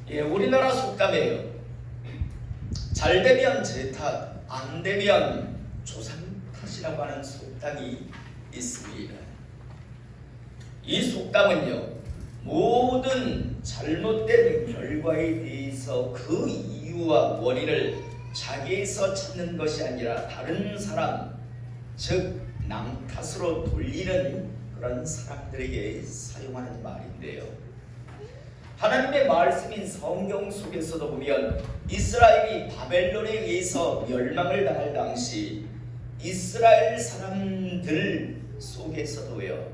우리나라 속담에요. 잘 되면 제 탓, 안 되면 조상 탓이라고 하는 속담이 있습니다. 이 속담은요, 모든 잘못된 결과에 대해서 그 이유와 원인을 자기에서 찾는 것이 아니라 다른 사람, 즉 남 탓으로 돌리는 그런 사람들에게 사용하는 말인데요. 하나님의 말씀인 성경 속에서도 보면 이스라엘이 바벨론에 의해서 멸망을 당할 당시 이스라엘 사람들 속에서도요,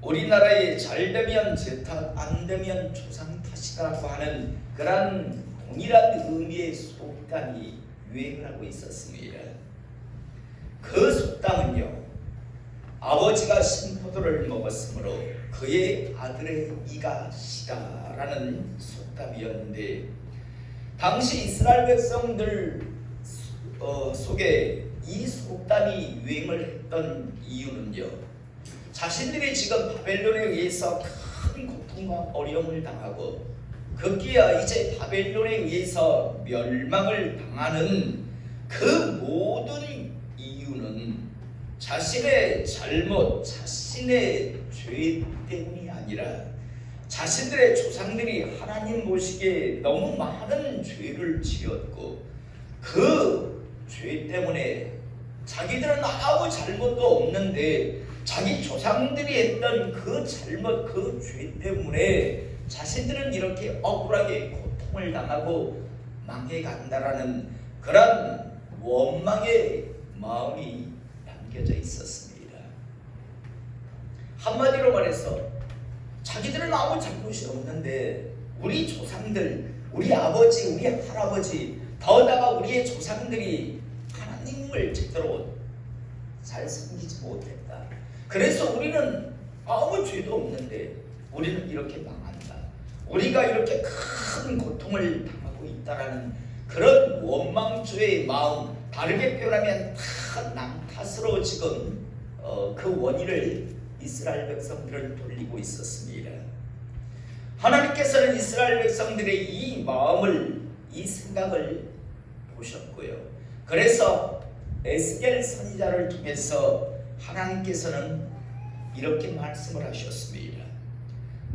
우리나라에 잘 되면 제 탓, 안 되면 조상 탓이라고 하는 그런 동일한 의미의 속담이 유행을 하고 있었습니다. 그 속담은요, 아버지가 신포도를 먹었으므로 그의 아들의 이가 시다라는 속담이었는데, 당시 이스라엘 백성들 속에 이 속담이 유행을 했던 이유는요, 자신들이 지금 바벨론에 의해서 큰 고통과 어려움을 당하고 급기야 이제 바벨론에 의해서 멸망을 당하는 그 모든 이유는 자신의 잘못, 자신의 죄 때문이 아니라 자신들의 조상들이 하나님 보시기에 너무 많은 죄를 지었고 그 죄 때문에 자기들은 아무 잘못도 없는데 자기 조상들이 했던 그 잘못, 그 죄 때문에 자신들은 이렇게 억울하게 고통을 당하고 망해간다라는 그런 원망의 마음이 담겨져 있었습니다. 한마디로 말해서 자기들은 아무 잘못이 없는데 우리 조상들, 우리 아버지, 우리 할아버지, 더다가 우리의 조상들이 하나님을 제대로 잘 섬기지 못했다. 그래서 우리는 아무 죄도 없는데 우리는 이렇게 망한다. 우리가 이렇게 큰 고통을 당하고 있다라는 그런 원망주의 마음, 다르게 표현하면 다 남 탓으로 지금 그 원인을 이스라엘 백성들을 돌리고 있었습니다. 하나님께서는 이스라엘 백성들의 이 마음을, 이 생각을 보셨고요. 그래서 에스겔 선지자를 통해서 하나님께서는 이렇게 말씀을 하셨습니다.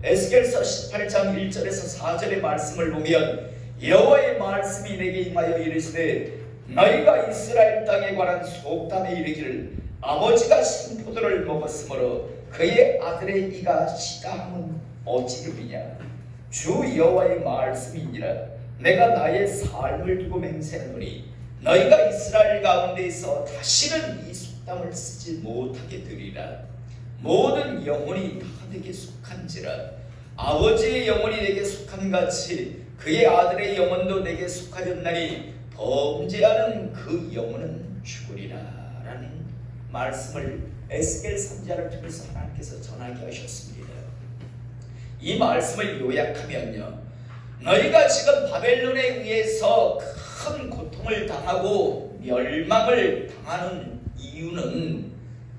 에스겔서 18장 1절에서 4절의 말씀을 보면 여호와의 말씀이 내게 임하여 이르시되 너희가 이스라엘 땅에 관한 속담에 이르기를 아버지가 신포도를 먹었으므로 그의 아들의 이가 시다함은 어찌름이냐. 주 여호와의 말씀이니라. 내가 나의 삶을 두고 맹세하노니 너희가 이스라엘 가운데에서 다시는 이 속담을 쓰지 못하게 되리라. 모든 영혼이 다 내게 속한지라. 아버지의 영혼이 내게 속한 같이 그의 아들의 영혼도 내게 속하였나니 범죄하는 그 영혼은 죽으리라 라는 말씀을 에스겔 선지자를 통해서 하나님께서 전하게 하셨습니다. 이 말씀을 요약하면요, 너희가 지금 바벨론에 의해서 큰 고통을 당하고 멸망을 당하는 이유는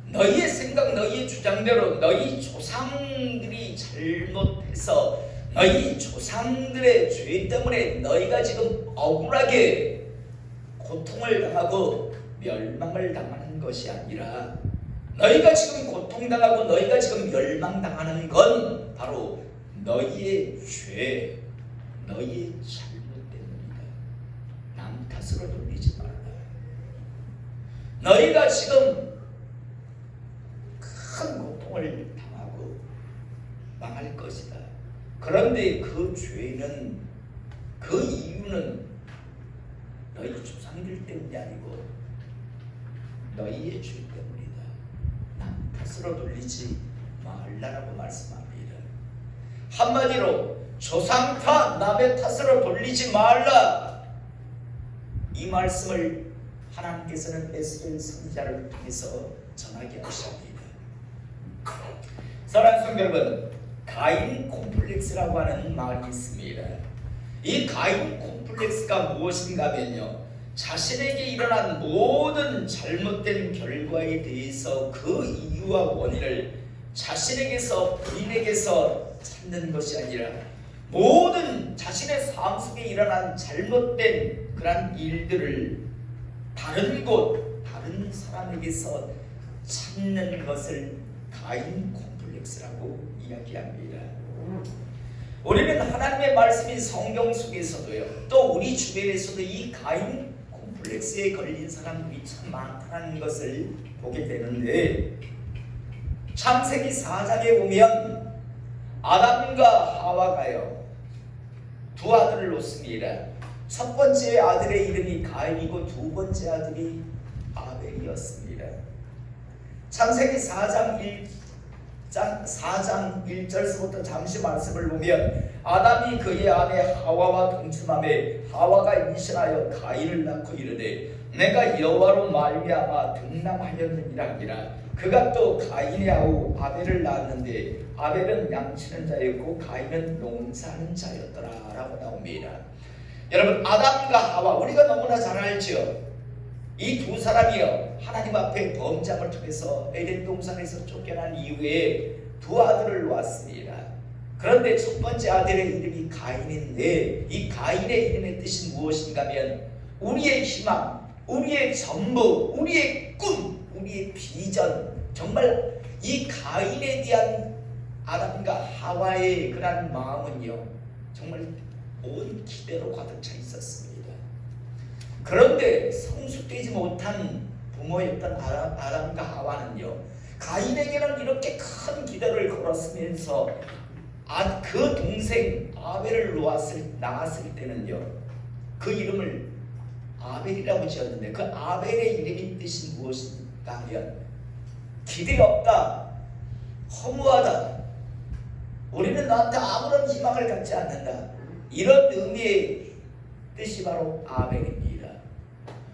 너희의 생각, 너희의 주장대로 너희 조상들이 잘못해서 너희 조상들의 죄 때문에 너희가 지금 억울하게 고통을 당하고 멸망을 당하는 것이 아니라 너희가 지금 고통당하고 너희가 지금 멸망당하는 건 바로 너희의 죄, 너희의 잘못 때문이다. 남 탓으로 돌리지 말라. 너희가 지금 큰 고통을 당하고 망할 것이다. 그런데 그 죄는, 그 이유는 너희 조상들 때문이 아니고 너희의 죄 때문이다. 남 탓으로 돌리지 말라라고 말씀합니다. 한마디로 조상 탓, 남의 탓으로 돌리지 말라. 이 말씀을 하나님께서는 에스겔 선지자를 통해서 전하게 하십니다. 사랑하는 성도 여러분, 가인 콤플렉스라고 하는 말이 있습니다. 이 가인 콤플렉스가 무엇인가 하면요, 자신에게 일어난 모든 잘못된 결과에 대해서 그 이유와 원인을 자신에게서, 부인에게서 찾는 것이 아니라 모든 자신 자신의 삶 속에 일어난 잘못된 그런 일들을 다른 곳, 다른 사람에게서 찾는 것을 가인 콤플렉스라고 이야기합니다. 우리는 하나님의 말씀인 성경 속에서도요, 또 우리 주변에서도 이 가인 콤플렉스에 걸린 사람들이 참 많다는 것을 보게 되는데, 창세기 4장에 보면 아담과 하와가요 두 아들을 놓습니다. 첫 번째 아들의 이름이 가인이고 두 번째 아들이 아벨이었습니다. 창세기 4장 1절서부터 잠시 말씀을 보면 아담이 그의 아내 하와와 동침하매 하와가 임신하여 가인을 낳고 이르되 내가 여호와로 말미암아 등남하였느니라 하니라. 그가 또 가인의 아우 아벨을 낳았는데 아벨은 양치는 자였고 가인은 농사하는 자였더라 라고 나옵니다. 여러분, 아담과 하와, 우리가 너무나 잘 알죠. 이 두 사람이요 하나님 앞에 범죄함을 통해서 에덴 동산에서 쫓겨난 이후에 두 아들을 놓았습니다. 그런데 첫 번째 아들의 이름이 가인인데 이 가인의 이름의 뜻이 무엇인가 하면 우리의 희망, 우리의 전부, 우리의 꿈, 우리의 비전, 정말 이 가인에 대한 아담과 하와의 그런 마음은요 정말 온 기대로 가득 차 있었습니다. 그런데 성숙되지 못한 부모였던 아담과 하와는요 가인에게는 이렇게 큰 기대를 걸었으면서 그 동생 아벨을 낳았을 때는요 그 이름을 아벨이라고 지었는데 그 아벨의 이름의 뜻이 무엇인가 하면 기대 없다, 허무하다, 우리는 나한테 아무런 희망을 갖지 않는다, 이런 의미의 뜻이 바로 아벨입니다.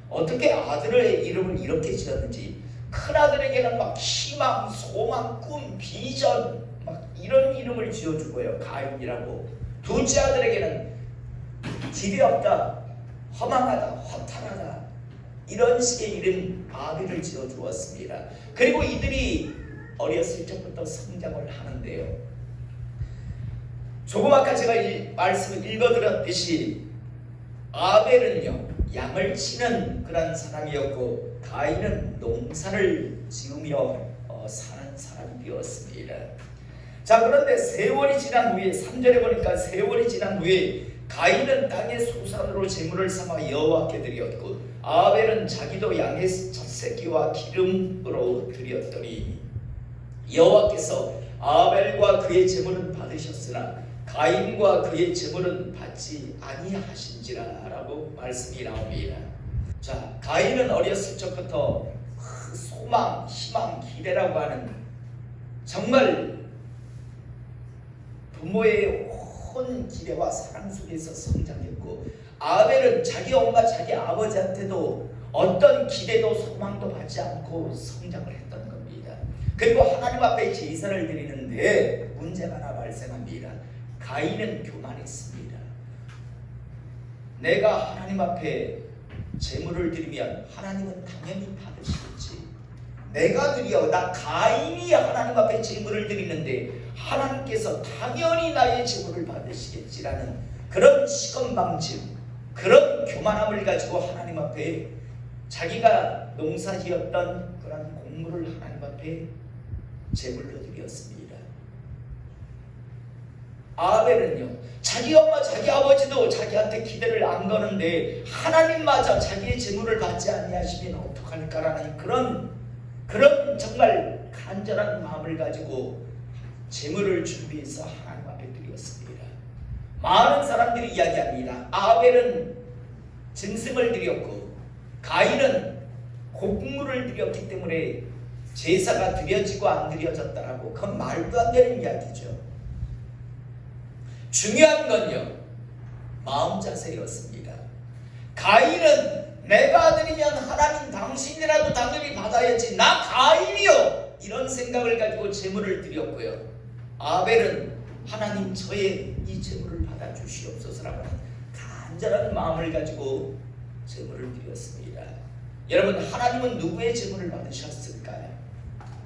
어떻게 아들의 이름을 이렇게 지었는지, 큰 아들에게는 막 희망, 소망, 꿈, 비전 막 이런 이름을 지어주고요 가인이라고. 둘째 아들에게는 기대 없다, 허망하다, 허탈하다, 이런 식의 이름 아벨을 지어주었습니다. 그리고 이들이 어렸을 적부터 성장을 하는데요, 조금 아까 제가 말씀을 읽어드렸듯이 아벨은요 양을 치는 그런 사람이었고 가인은 농사를 지으며 사는 사람이 되었습니다. 자, 그런데 세월이 지난 후에 3절에 보니까 세월이 지난 후에 가인은 땅의 소산으로 제물을 삼아 여호와께 드렸고 아벨은 자기도 양의 첫 새끼와 기름으로 드렸더니 여호와께서 아벨과 그의 제물은 받으셨으나 가인과 그의 제물은 받지 아니하신지라 라고 말씀이 나옵니다. 자, 가인은 어렸을 적부터 소망, 희망, 기대라고 하는 정말 부모의 온 기대와 사랑 속에서 성장했고 아벨은 자기 엄마, 자기 아버지한테도 어떤 기대도 소망도 받지 않고 성장을 했던 겁니다. 그리고 하나님 앞에 제사를 드리는데 문제가 하나 발생합니다. 가인은 교만했습니다. 내가 하나님 앞에 제물을 드리면 하나님은 당연히 받으시겠지. 내가 드려, 나 가인이 하나님 앞에 제물을 드리는데 하나님께서 당연히 나의 제물을 받으시겠지라는 그런 시건방짐, 그런 교만함을 가지고 하나님 앞에 자기가 농사지었던 그런 곡물을 하나님 앞에 제물로 드렸습니다. 아벨은요 자기 엄마, 자기 아버지도 자기한테 기대를 안 거는데 하나님마저 자기의 제물을 받지 아니하시면 어떡할까라는 그런 정말 간절한 마음을 가지고 제물을 준비해서 하나님 앞에 드렸습니다. 많은 사람들이 이야기합니다. 아벨은 짐승을 드렸고 가인은 곡물을 드렸기 때문에 제사가 드려지고 안 드려졌다라고. 그건 말도 안 되는 이야기죠. 중요한 건요 마음 자세였습니다. 가인은 내가 드리면 하나님 당신이라도 당연히 받아야지, 나 가인이요, 이런 생각을 가지고 제물을 드렸고요. 아벨은 하나님 저의 이 제물을 받아 주시옵소서라고 하는 간절한 마음을 가지고 제물을 드렸습니다. 여러분, 하나님은 누구의 제물을 받으셨을까요?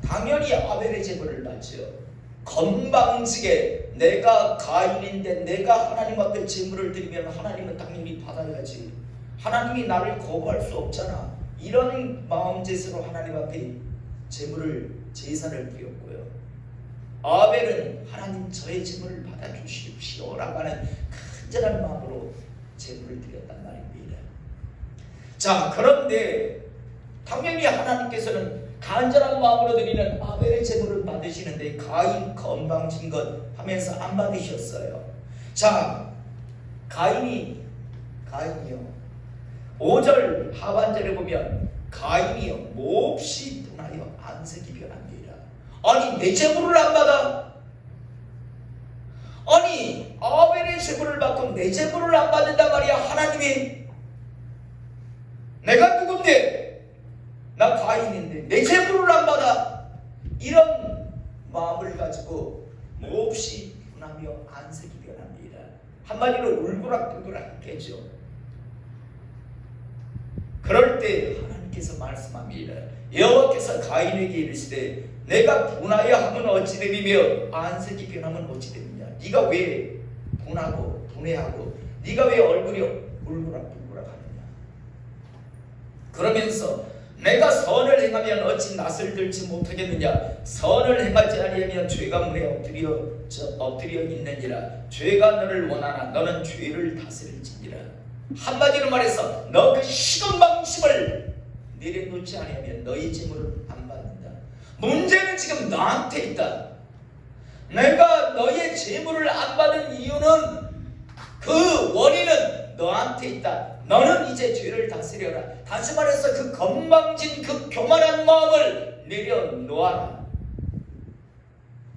당연히 아벨의 제물을 받죠. 건방지게 내가 가인인데 내가 하나님 앞에 제물을 드리면 하나님은 당연히 받아야지. 하나님이 나를 거부할 수 없잖아. 이런 마음제스로 하나님 앞에 제사를 드렸고요. 아벨은 하나님 저의 제물을 받아주십시오라고 하는 간절한 마음으로 제물을 드렸단 말입니다. 자, 그런데 당연히 하나님께서는 간절한 마음으로 드리는 아벨의 제물을 받으시는데 가인 건방진 것 하면서 안 받으셨어요. 자, 가인이요 5절 하반절에 보면 가인이요 몹시 분하여 안색이 변합니다. 아니 내 제물을 안 받아? 아니 아벨의 제물을 받고 내 제물을 안 받는단 말이야. 하나님이 내가 누군데? 나 가인인데 내 제물을 안 받아? 이런 마음을 가지고 몹시 분하며 안색이 변합니다. 한마디로 울그락불그락했겠죠. 그럴 때 하나님께서 말씀합니다. 여호와께서 가인에게 이르시되 내가 분하여 하면 어찌 됨이며 안색이 변하면 어찌 됨이냐. 네가 왜 분하고 분해하고 네가 왜 얼굴이 울그락불그락하느냐. 그러면서 내가 선을 행하면 어찌 낯을 들지 못하겠느냐. 선을 행하지 아니하면 죄가 문에 엎드려 있느니라. 죄가 너를 원하나 너는 죄를 다스릴지니라. 한마디로 말해서 너 그 시건방심을 내려놓지 아니하면 너희 재물을 안 받는다. 문제는 지금 너한테 있다. 내가 너의 재물을 안 받은 이유는 그 원인은 너한테 있다. 너는 이제 죄를 다스려라. 다시 말해서 그 건방진 그 교만한 마음을 내려놓아라.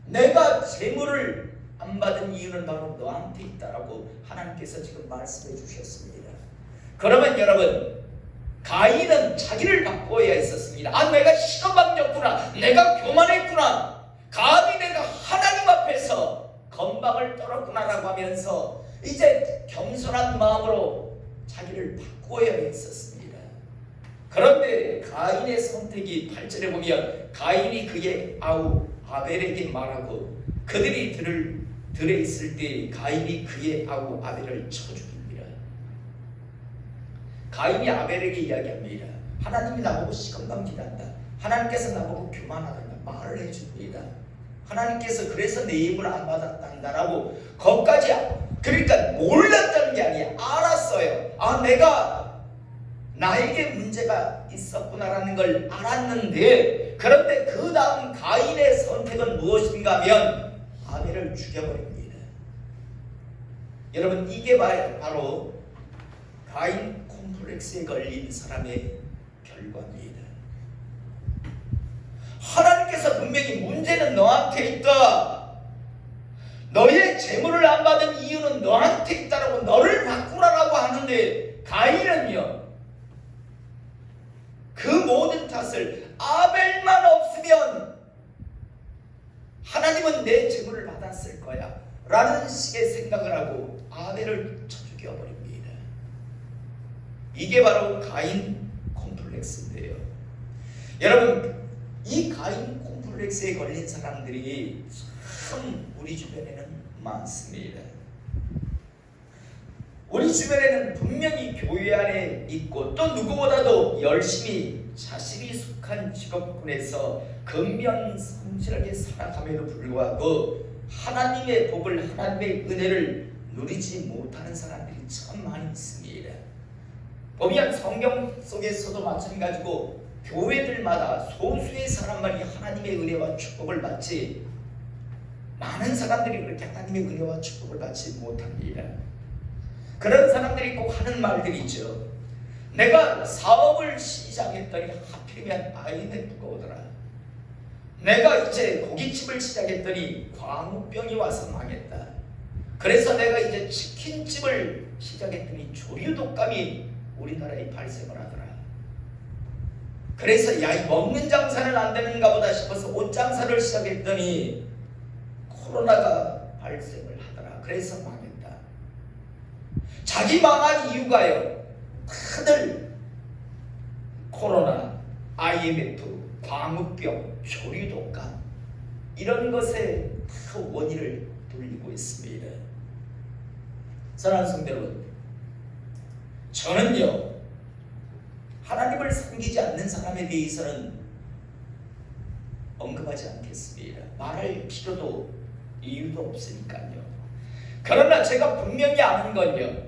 내가 재물을 안 받은 이유는 바로 너한테 있다라고 하나님께서 지금 말씀해 주셨습니다. 그러면 여러분, 가인은 자기를 바꿔야 했었습니다. 아, 내가 시건방졌구나. 내가 교만했구나. 감히 내가 하나님 앞에서 건방을 떨었구나라고 하면서 이제 겸손한 마음으로 자기를 바꿔야 했었습니다. 그런데 가인의 선택이 8절에 보면 가인이 그의 아우 아벨에게 말하고 그들이 들에 있을 때 가인이 그의 아우 아벨을 쳐 죽입니다. 가인이 아벨에게 이야기합니다. 하나님이 나보고 시건방지단다. 하나님께서 나보고 교만하단다. 말을 해줍니다. 하나님께서 그래서 내 힘을 안 받았단다라고 거기까지, 그러니까 몰랐다는 게 아니야. 알았어요. 아, 내가 나에게 문제가 있었구나라는 걸 알았는데, 그런데 그 다음 가인의 선택은 무엇인가 하면 아벨을 죽여버립니다. 여러분, 이게 바로 가인 콤플렉스에 걸린 사람의 결과입니다. 하나님께서 분명히 문제는 너한테 있다. 너의 재물을 안 받은 이유는 너한테 있다라고 너를 바꾸라라고 하는데 가인은요, 그 모든 탓을 아벨만 없으면 하나님은 내 재물을 받았을 거야 라는 식의 생각을 하고 아벨을 쳐 죽여버립니다. 이게 바로 가인 콤플렉스인데요. 여러분, 이 가인 콤플렉스에 걸린 사람들이 참 우리 주변에는 많습니다. 우리 주변에는 분명히 교회 안에 있고 또 누구보다도 열심히 자신이 속한 직업군에서 근면성실하게 살아감에도 불구하고 하나님의 복을, 하나님의 은혜를 누리지 못하는 사람들이 참 많이 있습니다. 보면 성경 속에서도 마찬가지고 교회들마다 소수의 사람만이 하나님의 은혜와 축복을 받지 많은 사람들이 그렇게 하나님의 은혜와 축복을 받지 못합니다. 그런 사람들이 꼭 하는 말들이 있죠. 내가 사업을 시작했더니 하필이면 IMF가 오더라. 내가 이제 고깃집을 시작했더니 광우병이 와서 망했다. 그래서 내가 이제 치킨집을 시작했더니 조류독감이 우리나라에 발생을 하더라. 그래서 야, 이 먹는 장사는 안 되는가 보다 싶어서 옷 장사를 시작했더니 코로나가 발생을 하더라. 그래서 망했다. 자기 망한 이유가요, 다들 코로나, IMF, 광우병, 조류독감 이런 것에 다 원인을 돌리고 있습니다. 사랑하는 성도 여러분, 저는요 하나님을 섬기지 않는 사람에 대해서는 언급하지 않겠습니다. 말할 필요도 이유도 없으니까요. 그러나 제가 분명히 아는 건요,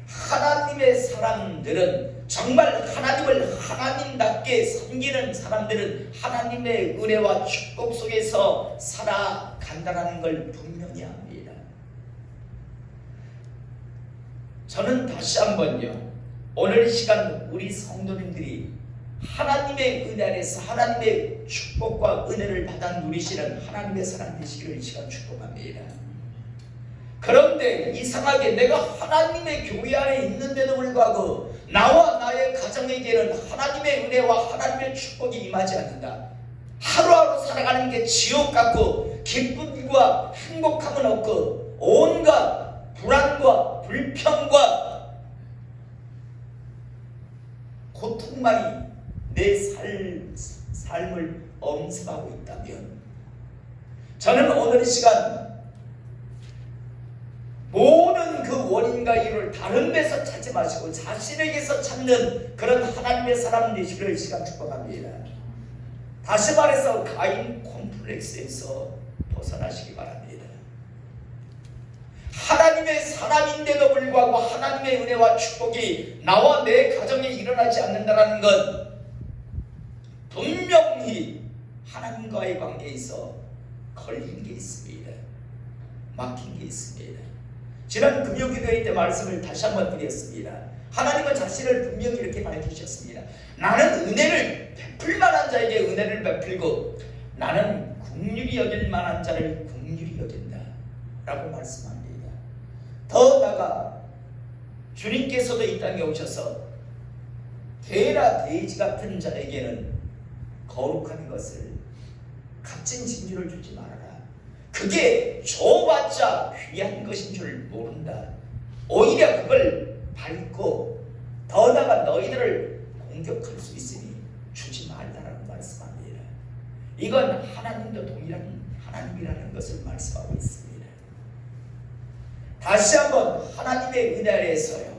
하나님의 사람들은, 정말 하나님을 하나님답게 섬기는 사람들은 하나님의 은혜와 축복 속에서 살아간다는 걸 분명히 압니다. 저는 다시 한번요, 오늘 이 시간 우리 성도님들이 하나님의 은혜 안에서 하나님의 축복과 은혜를 받아 누리시는 하나님의 사람 되시기를 이 시간 축복합니다. 그런데 이상하게 내가 하나님의 교회 안에 있는데도 불구하고 나와 나의 가정에게는 하나님의 은혜와 하나님의 축복이 임하지 않는다. 하루하루 살아가는 게 지옥 같고 기쁨과 행복함은 없고 온갖 불안과 불평과 고통만이 내 삶을 엄습하고 있다면, 저는 오늘 이 시간 모든 그 원인과 이유를 다른 데서 찾지 마시고 자신에게서 찾는 그런 하나님의 사람 되시기를 이 시간 축복합니다. 다시 말해서 가인 콤플렉스에서 벗어나시기 바랍니다. 하나님의 사람인데도 불구하고 하나님의 은혜와 축복이 나와 내 가정에 일어나지 않는다는 건 분명히 하나님과의 관계에 있어 걸린 게 있습니다. 막힌 게 있습니다. 지난 금요기도회 때 말씀을 다시 한번 드렸습니다. 하나님은 자신을 분명히 이렇게 밝히셨습니다. 나는 은혜를 베풀 만한 자에게 은혜를 베풀고 나는 긍휼히 여길 만한 자를 긍휼히 여긴다 라고 말씀합니다. 더 나아가 주님께서도 이 땅에 오셔서 개나 돼지 같은 자에게는 거룩한 것을 값진 진주를 주지 말아라. 그게 줘봤자 귀한 것인 줄 모른다. 오히려 그걸 밟고 더 나아가 너희들을 공격할 수 있으니 주지 말라라고 말씀합니다. 이건 하나님도 동일한 하나님이라는 것을 말씀하고 있습니다. 다시 한번 하나님의 은혜 아래에서요,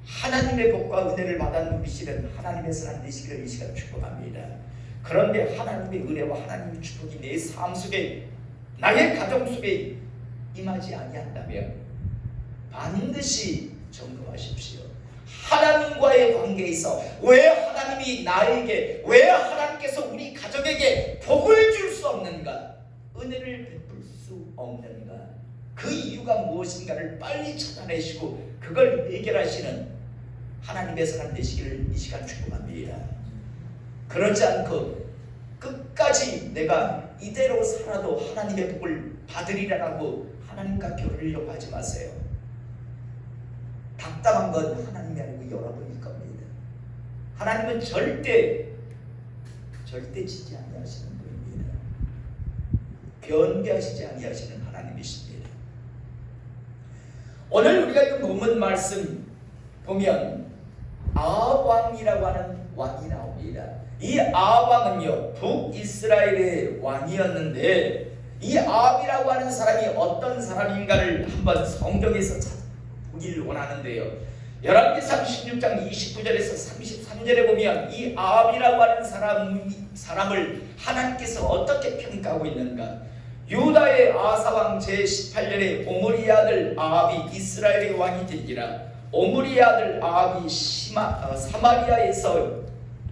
하나님의 복과 은혜를 받아 누리시는 하나님의 사람 되시기를 이 시간 축복합니다. 그런데 하나님의 은혜와 하나님의 축복이 내 삶 속에, 나의 가정 속에 임하지 아니한다면 반드시 점검하십시오. 하나님과의 관계에서 왜 하나님이 나에게, 왜 하나님께서 우리 가족에게 복을 줄 수 없는가, 은혜를 베풀 수 없는가, 그 이유가 무엇인가를 빨리 찾아내시고 그걸 해결하시는 하나님의 사람 되시기를 이 시간 축복합니다. 그렇지 않고 끝까지 내가 이대로 살아도 하나님의 복을 받으리라고 하나님과 교류하려고 하지 마세요. 답답한 건 하나님이 아니고 여러분일 겁니다. 하나님은 절대 지지 아니하시는 분입니다. 변개하시지 아니하시는 하나님이십니다. 오늘 우리가 이 본문 말씀 보면 아합왕이라고 하는 왕이 나옵니다. 이 아합왕은요 북이스라엘의 왕이었는데, 이 아합이라고 하는 사람이 어떤 사람인가를 한번 성경에서 찾아보길 원하는데요, 열왕기상 16장 29절에서 33절에 보면 이 아합이라고 하는 사람을 하나님께서 어떻게 평가하고 있는가. 유다의 아사왕 제18년에 오므리의 아들 아합이 이스라엘의 왕이 되니라. 오므리의 아들 아합이 사마리아에서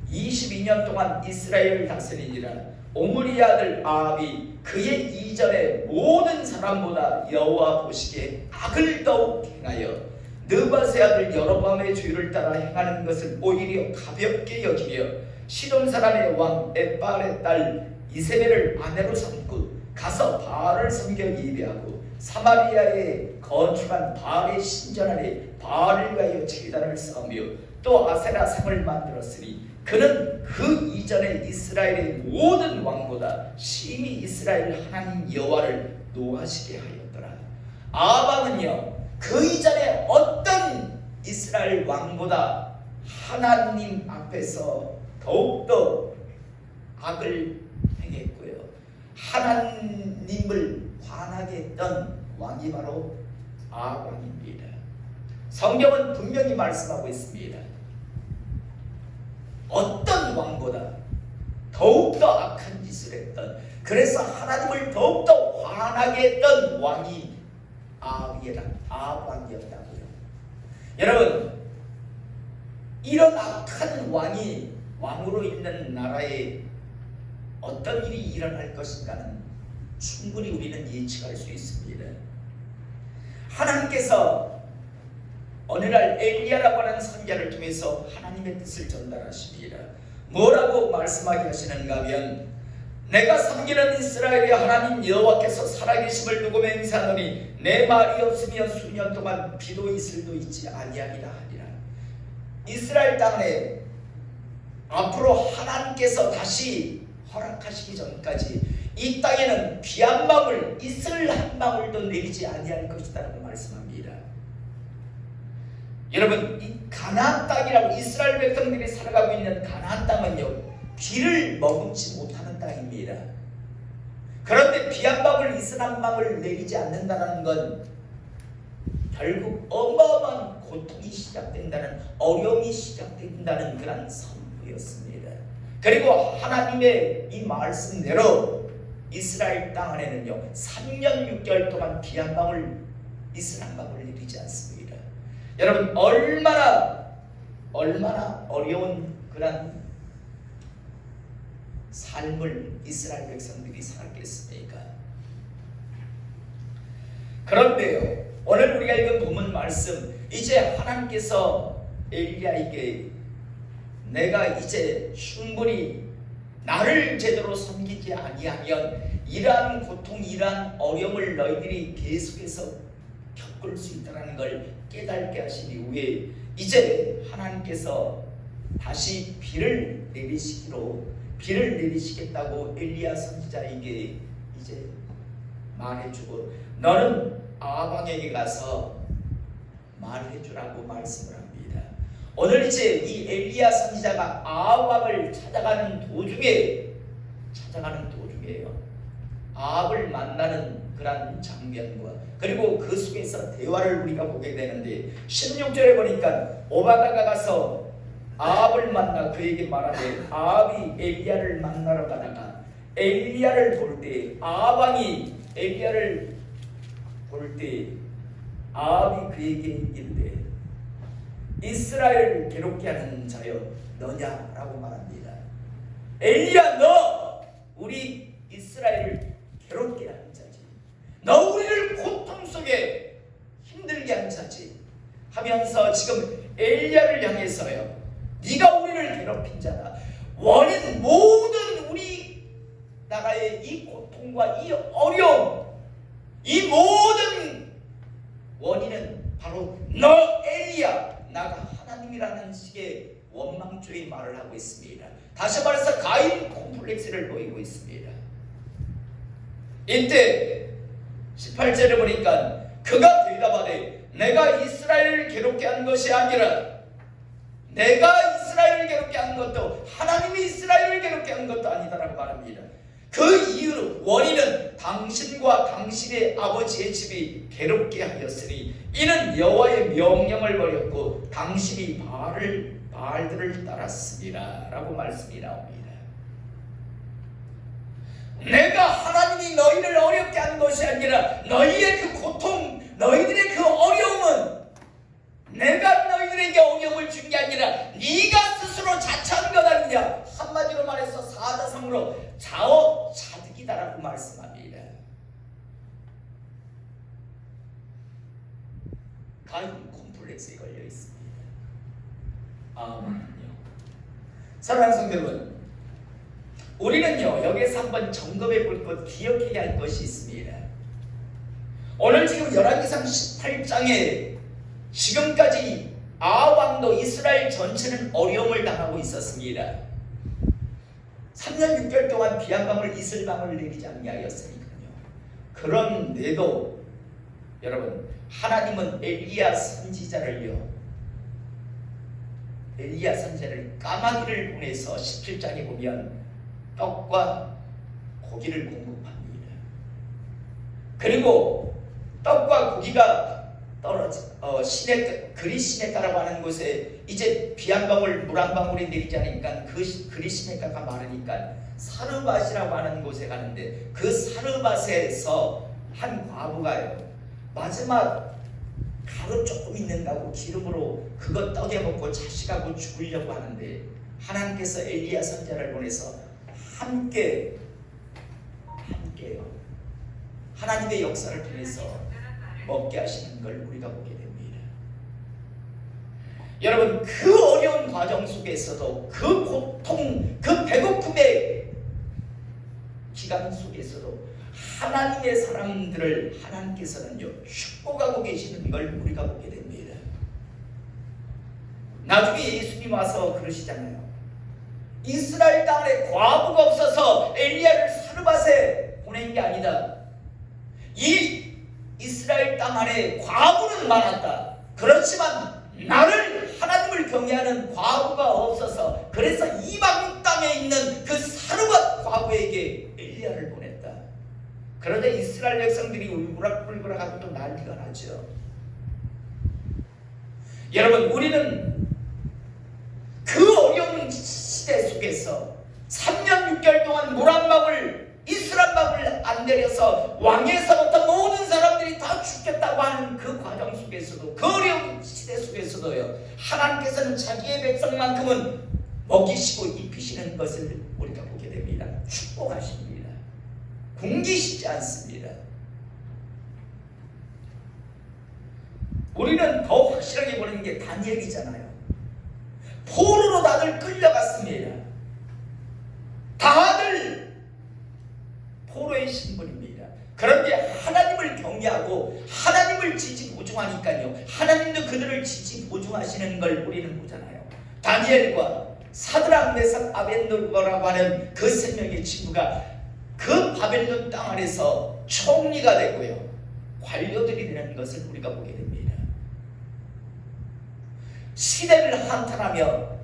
22년 동안 이스라엘을 다스리니라. 오므리의 아들 아합이 그의 이전의 모든 사람보다 여호와 보시기에 악을 더욱 행하여 느밧의 아들 여로보암의 주의를 따라 행하는 것을 오히려 가볍게 여기며 시돈 사람의 왕 엣바알의 딸 이세벨을 아내로 삼고 가서 바알을 섬겨 예배하고 사마리아에 건축한 바알의 신전 안에 바알을 위하여 제단을 쌓으며 또 아세라 상을 만들었으니 그는 그 이전에 이스라엘의 모든 왕보다 심히 이스라엘 하나님 여호와를 노하시게 하였더라. 아합은요 그 이전에 어떤 이스라엘 왕보다 하나님 앞에서 더욱더 악을 행했고요, 하나님을 화나게 했던 왕이 바로 아합왕입니다. 성경은 분명히 말씀하고 있습니다. 어떤 왕보다 더욱더 악한 짓을 했던, 그래서 하나님을 더욱더 화나게 했던 왕이 아합왕이었다고요. 여러분, 이런 악한 왕이 왕으로 있는 나라에 어떤 일이 일어날 것인가는 충분히 우리는 예측할 수 있습니다. 하나님께서 어느 날 엘리야라고 하는 선지자를 통해서 하나님의 뜻을 전달하십니다. 뭐라고 말씀하게 하시는가 하면, 내가 섬기는 이스라엘의 하나님 여호와께서 살아계심을 두고 맹세하노니 내 말이 없으면 수년 동안 비도 이슬도 있지 아니하리라 하니라. 이스라엘 땅에 앞으로 하나님께서 다시 허락하시기 전까지 이 땅에는 비 한 방울, 이슬 한 방울도 내리지 아니할 것이다라고 말씀합니다. 여러분, 이 가나안 땅이라고 이스라엘 백성들이 살아가고 있는 가나안 땅은요, 비를 머금지 못하는 땅입니다. 그런데 비 한 방울, 이슬 한 방울 내리지 않는다는 건 결국 어마어마한 고통이 시작된다는, 어려움이 시작된다는 그런 선포였습니다. 그리고 하나님의 이 말씀대로 이스라엘 땅 안에는요 3년 6개월 동안 비 한 방울, 이슬 한 방울 내리지 않습니다. 여러분, 얼마나 어려운 그런 삶을 이스라엘 백성들이 살았겠습니까? 그런데요, 오늘 우리가 읽은 본문 말씀, 이제 하나님께서 엘리야에게 내가 이제 충분히 나를 제대로 섬기지 아니하면 이러한 고통, 이러한 어려움을 너희들이 계속해서 겪을 수 있다는 걸 깨닫게 하신 이후에 이제 하나님께서 다시 비를 내리시겠다고 엘리야 선지자에게 이제 말해주고, 너는 아합왕에게 가서 말해주라고 말씀을 합니다. 오늘 이제 이 엘리야 선지자가 아합왕을 찾아가는 도중에요, 아합을 만나는 그런 장면과 그리고 그 속에서 대화를 우리가 보게 되는데, 16절에 보니까 오바가가 가서 아합을 만나 그에게 말하되, 아합이 엘리야를 만나러 가다가 엘리야를 볼 때, 아합왕이 엘리야를 볼 때 아합이 그에게 이르되, 이스라엘을 괴롭게 하는 자여 너냐라고 말합니다. 엘리야, 너 우리 이스라엘을 괴롭게 하는 자지, 너 우리를 고통 속에 힘들게 하는 자지 하면서 지금 엘리야를 향해서요, 네가 우리를 괴롭힌 자다, 원인 모든 우리 나라의 이 고통과 이 어려움, 이 모든 원인은 바로 너 엘리야, 나가 하나님이라는 식의 원망조의 말을 하고 있습니다. 다시 말해서 가인 콤플렉스를 보이고 있습니다. 이때 18절에 보니까 그가 대답하되, 내가 이스라엘을 괴롭게 한 것이 아니라, 내가 이스라엘을 괴롭게 한 것도 하나님이 이스라엘을 괴롭게 한 것도 아니다라고 말합니다. 그 이유는, 원인은 당신과 당신의 아버지의 집이 괴롭게 하였으니 이는 여호와의 명령을 버렸고 당신이 바알들을 따랐습니다 라고 말씀이 나옵니다. 내가 하나님이 너희를 어렵게 한 것이 아니라, 너희의 그 고통, 너희들의 그 어려움은 내가 너희들에게 어려움을 준 게 아니라 네가 스스로 자처한 것 아니냐. 한마디로 말해서 사자성어로 자업자득이다라고 말씀합니다. 가인 콤플렉스에 걸려 있습니다. 아멘요. 사랑하는 성도 여러분, 우리는요 여기에서 한번 점검해 볼 것, 기억해야 할 것이 있습니다. 오늘 지금 열왕기상 18장에 지금까지 아합 왕도 이스라엘 전체는 어려움을 당하고 있었습니다. 3년 6개월 동안 비 한 방울, 이슬 방울 내리지 아니하였으니까요. 그런데도 여러분, 하나님은 엘리야 선지자를 까마귀를 보내서 17장에 보면 떡과 고기를 공급합니다. 그리고 떡과 고기가 그리시네가라고 하는 곳에 이제 비 한 방울 물 한 방울이 내리지 않으니까 그리시네가가 마르니까 사르밧이라고 하는 곳에 가는데, 그 사르밧에서 한 과부가요, 마지막 가루 조금 있는다고 기름으로 그것 떡에 먹고 자식하고 죽으려고 하는데, 하나님께서 엘리야 선지자를 보내서 함께요, 하나님의 역사를 통해서 먹게 하시는 걸 우리가 보게 됩니다. 여러분, 그 어려운 과정 속에서도, 그 고통, 그 배고픔의 기간 속에서도 하나님의 사람들을 하나님께서는요 축복하고 계시는 걸 우리가 보게 됩니다. 나중에 예수님 와서 그러시잖아요. 이스라엘 땅에 과부가 없어서 엘리야를 사르밧에 보낸 게 아니다. 이 이스라엘 땅 안에 과부는 많았다. 그렇지만 나를, 하나님을 경외하는 과부가 없어서, 그래서 이방 땅에 있는 그 사르밧 과부에게 엘리야를 보냈다. 그러자 이스라엘 백성들이 울그락불그락하고 또 난리가 나죠. 여러분, 우리는 그 어려운 시대 속에서 3년 6개월 동안 물 한 방울, 이슬한 방울 안 내려서 왕에서부터 모든 사람들이 다 죽겠다고 하는 그 과정 속에서도, 그 어려운 시대 속에서도요, 하나님께서는 자기의 백성만큼은 먹이시고 입히시는 것을 우리가 보게 됩니다. 축복하십니다. 굶기시지 않습니다. 우리는 더 확실하게 보는 게 다니엘이잖아요. 포로로 다들 끌려갔습니다. 다들 포로의 신분입니다. 그런데 하나님을 경외하고 하나님을 지지보증하니까요, 하나님도 그들을 지지보증하시는 걸 우리는 보잖아요. 다니엘과 사드락, 메삭, 아벤노고라고 하는 그 세 명의 친구가 그 바벨론 땅 안에서 총리가 되고요, 관료들이 되는 것을 우리가 보게 됩니다. 시대를 한탄하며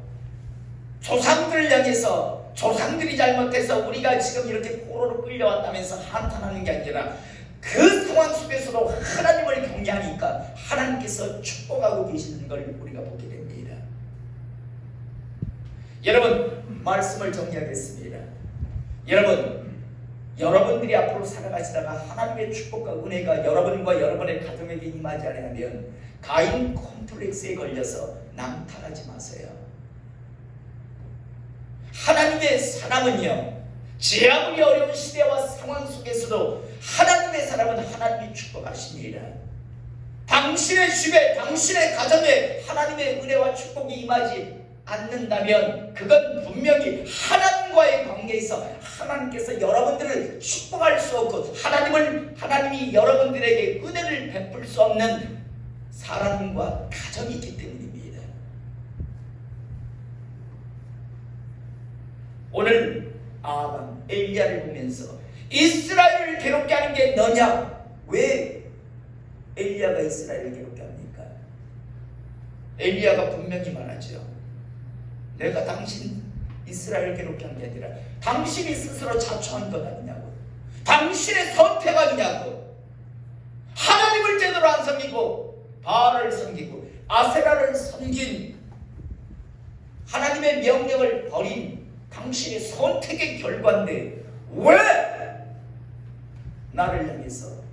조상들을 향해서, 조상들이 잘못해서 우리가 지금 이렇게 포로로 끌려왔다면서 한탄하는 게 아니라, 그 상황 속에서도 하나님을 경외하니까 하나님께서 축복하고 계시는 걸 우리가 보게 됩니다. 여러분, 말씀을 정리하겠습니다. 여러분들이 앞으로 살아가시다가 하나님의 축복과 은혜가 여러분과 여러분의 가정에게 임하지 않으면 가인 콤플렉스에 걸려서 남탈하지 마세요. 하나님의 사람은요, 제 아무리 어려운 시대와 상황 속에서도 하나님의 사람은 하나님이 축복하십니다. 당신의 집에, 당신의 가정에 하나님의 은혜와 축복이 임하지 않는다면 그건 분명히 하나님과의 관계에서 하나님께서 여러분들을 축복할 수 없고, 하나님이 여러분들에게 은혜를 베풀 수 없는 사람과 가정이기 때문입니다. 오늘 아합, 엘리야를 보면서 이스라엘을 괴롭게 하는 게 너냐? 왜 엘리야가 이스라엘을 괴롭게 합니까? 엘리야가 분명히 말하죠. 내가 당신 이스라엘을 괴롭게 한 게 아니라 당신이 스스로 자초한 것 아니냐고, 당신의 선택 아니냐고. 하나님을 제대로 안 섬기고 바알을 섬기고 아세라를 섬긴, 하나님의 명령을 버린 당신의 선택의 결과인데 왜 나를 향해서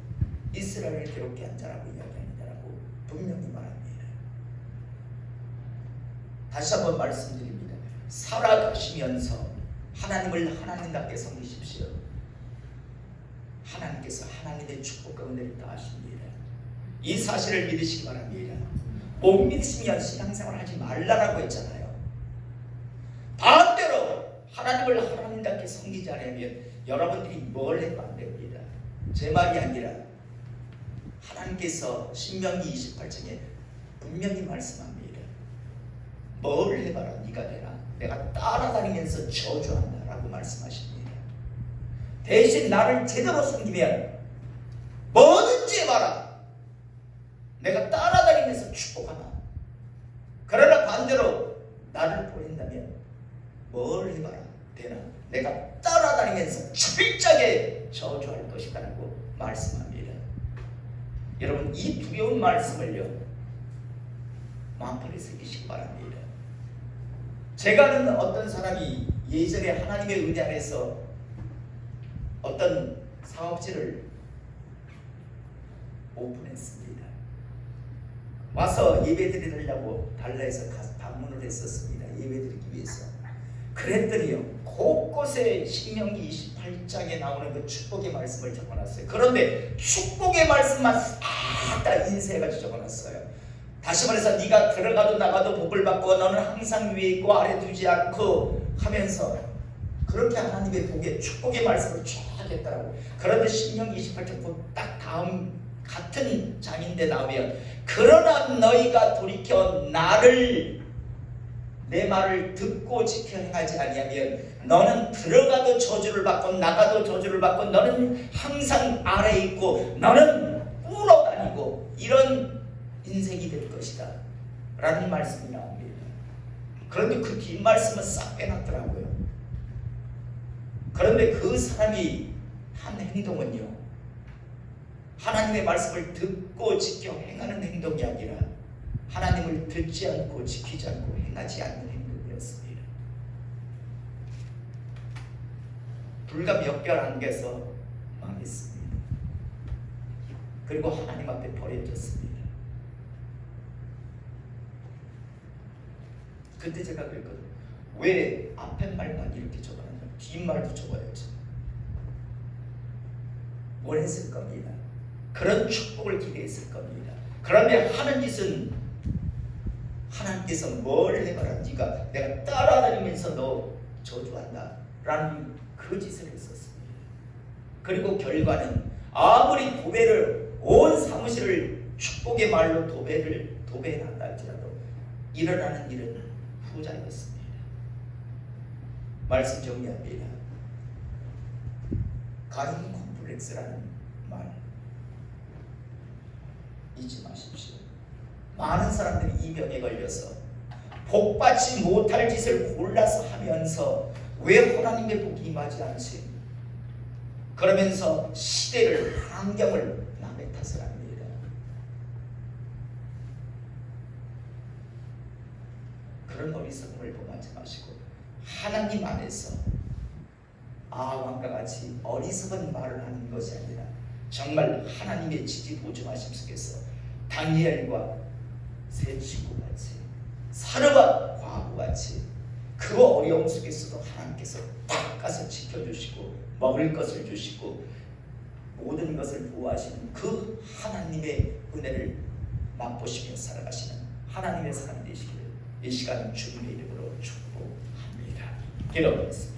이스라엘을 괴롭게 한 자라고 이야기하느냐라고 분명히 말합니다. 다시 한번 말씀드립니다. 살아가시면서 하나님을 하나님답게 섬기십시오. 하나님께서 하나님의 축복과 은혜를 다하십니다. 이 사실을 믿으시기 바랍니다. 못 믿으시면 신앙생활 하지 말라라고 했잖아요. 반대로 하나님을 하나님답게 섬기지 않으면 여러분들이 뭘 해도 안 됩니다. 제 말이 아니라 하나님께서 신명기 28장에 분명히 말씀합니다. 뭘 해봐라 네가 되라. 내가 따라다니면서 저주한다 라고 말씀하십니다. 대신 나를 제대로 섬기면 뭐든지 해봐라. 내가 따라다니면서 축복하나. 그러나 반대로 나를 버린다면 뭘 해봐라 되나. 내가 따라다니면서 땅에서 철저하게 저주할 것이라고 말씀합니다. 여러분, 이 두려운 말씀을요 마음속에 새기시기 바랍니다. 제가 아는 어떤 사람이 예전에 하나님의 은혜 안에서 어떤 사업체를 오픈했습니다. 와서 예배드리려고 달라해서 방문을 했었습니다. 예배드리기 위해서. 그랬더니요 곳곳에 신명기 28장에 나오는 그 축복의 말씀을 적어놨어요. 그런데 축복의 말씀만 싹 다 인쇄해가지고 적어놨어요. 다시 말해서 네가 들어가도 나가도 복을 받고 너는 항상 위에 있고 아래 두지 않고 하면서 그렇게 하나님의 복의 축복의 말씀을 쫙 했더라고. 그런데 신명기 28장 딱 다음 같은 장인데 나오면 그러나 너희가 돌이켜 나를 내 말을 듣고 지켜 행하지 아니하면 너는 들어가도 저주를 받고 나가도 저주를 받고 너는 항상 아래에 있고 너는 꿇어다니고 이런 인생이 될 것이다 라는 말씀이 나옵니다. 그런데 그 뒷말씀은 싹 빼놨더라고요. 그런데 그 사람이 한 행동은요 하나님의 말씀을 듣고 지켜 행하는 행동이 아니라 하나님을 듣지 않고 지키지 않고 행하지 않는 행동이었습니다. 불과 몇 별 안개서 망했습니다. 그리고 하나님 앞에 버려졌습니다. 그때 제가 그랬거든요. 왜 앞에 말만 이렇게 적어놨냐, 뒷말도 적어야지. 원했을 겁니다. 그런 축복을 기대했을 겁니다. 그런데 하는 짓은 하나님께서 뭘 해봐라, 네가 내가 따라다니면서 너 저주한다 라는 그 짓을 했었습니다. 그리고 결과는 아무리 도배를 온 사무실을 축복의 말로 도배해놨다 할지라도 일어나는 일은 후자였습니다. 말씀 정리합니다. 가인 콤플렉스라는 말 잊지 마십시오. 많은 사람들이 이 병에 걸려서 복받지 못할 짓을 골라서 하면서 왜 하나님의 복이 임하지 않지? 그러면서 시대를, 환경을 남의 탓을 합니다. 그런 어리석음을 범하지 마시고 하나님 안에서 아왕과 같이 어리석은 말을 하는 것이 아니라 정말 하나님의 지지 보증하심 속에서 다니엘과 세 친구같이 사르와 과부같이 그 어려움 속에서도 하나님께서 딱 가서 지켜주시고 먹을 것을 주시고 모든 것을 보호하시는 그 하나님의 은혜를 맛보시며 살아가시는 하나님의 사람 되시기를 이 시간 주님의 이름으로 축복합니다. 기도하겠습니다.